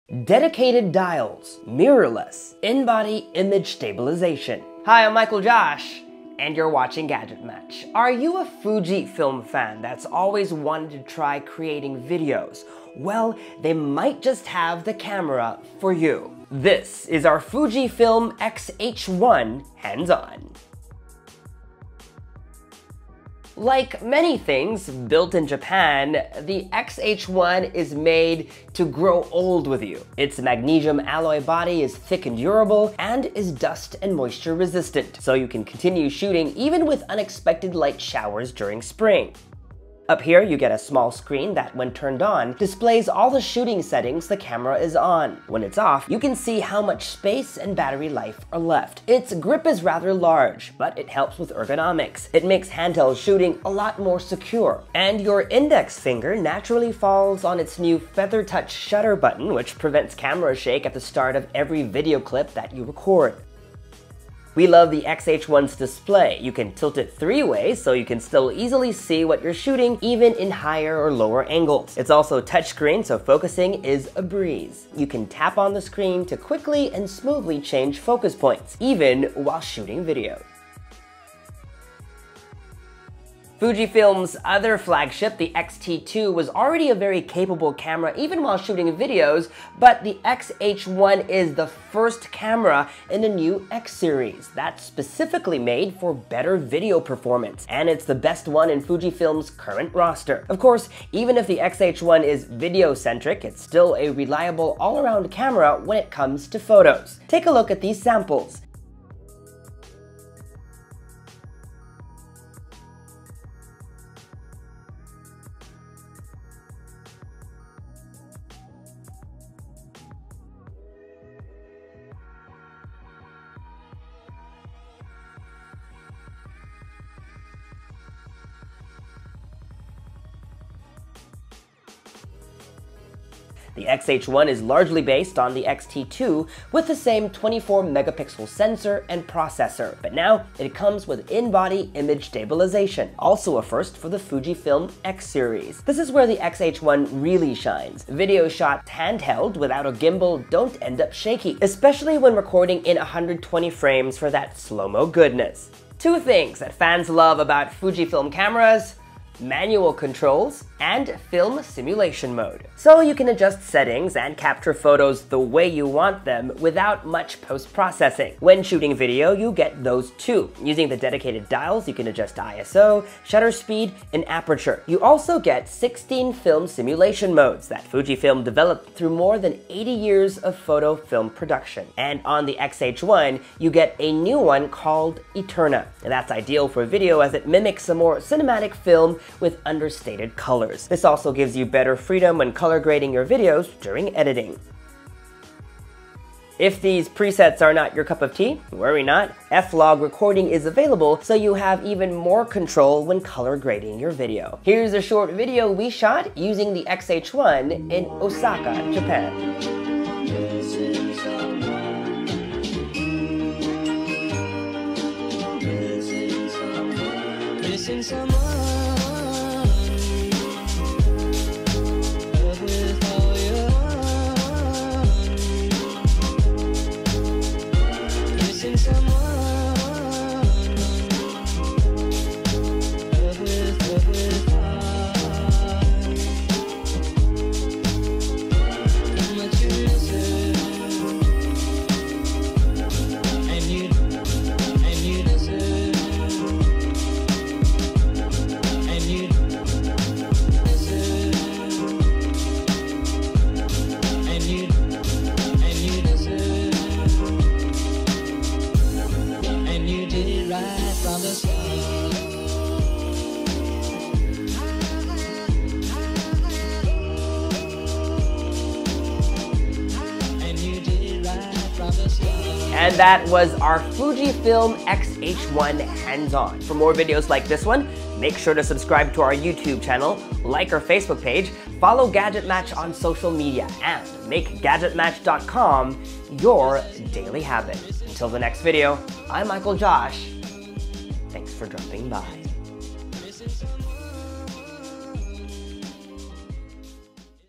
dedicated dials, mirrorless, in-body image stabilization. Hi, I'm Michael Josh, and you're watching GadgetMatch. Are you a Fujifilm fan that's always wanted to try creating videos? Well, they might just have the camera for you. This is our Fujifilm X-H1 hands-on. Like many things built in Japan, the X-H1 is made to grow old with you. Its magnesium alloy body is thick and durable and is dust and moisture resistant, so you can continue shooting even with unexpected light showers during spring. Up here, you get a small screen that, when turned on, displays all the shooting settings the camera is on. When it's off, you can see how much space and battery life are left. Its grip is rather large, but it helps with ergonomics. It makes handheld shooting a lot more secure. And your index finger naturally falls on its new Feather Touch shutter button, which prevents camera shake at the start of every video clip that you record. We love the X-H1's display. You can tilt it 3 ways so you can still easily see what you're shooting even in higher or lower angles. It's also touchscreen, so focusing is a breeze. You can tap on the screen to quickly and smoothly change focus points, even while shooting video. Fujifilm's other flagship, the X-T2, was already a very capable camera even while shooting videos, but the X-H1 is the first camera in the new X-series that's specifically made for better video performance, and it's the best one in Fujifilm's current roster. Of course, even if the X-H1 is video-centric, it's still a reliable all-around camera when it comes to photos. Take a look at these samples. The X-H1 is largely based on the X-T2 with the same 24 megapixel sensor and processor, but now it comes with in-body image stabilization, also a first for the Fujifilm X-series. This is where the X-H1 really shines. Video shots handheld without a gimbal don't end up shaky, especially when recording in 120 frames for that slow-mo goodness. 2 things that fans love about Fujifilm cameras: manual controls and film simulation mode. So you can adjust settings and capture photos the way you want them without much post-processing. When shooting video, you get those too. Using the dedicated dials, you can adjust ISO, shutter speed, and aperture. You also get 16 film simulation modes that Fujifilm developed through more than 80 years of photo film production. And on the X-H1, you get a new one called Eterna. And that's ideal for video as it mimics a more cinematic film with understated colors. This also gives you better freedom when color grading your videos during editing. If these presets are not your cup of tea, worry not. F-Log recording is available, so you have even more control when color grading your video. Here's a short video we shot using the X-H1 in Osaka, Japan. And that was our Fujifilm X-H1 hands-on. For more videos like this one, make sure to subscribe to our YouTube channel, like our Facebook page, follow GadgetMatch on social media, and make GadgetMatch.com your daily habit. Until the next video, I'm Michael Josh. Thanks for dropping by.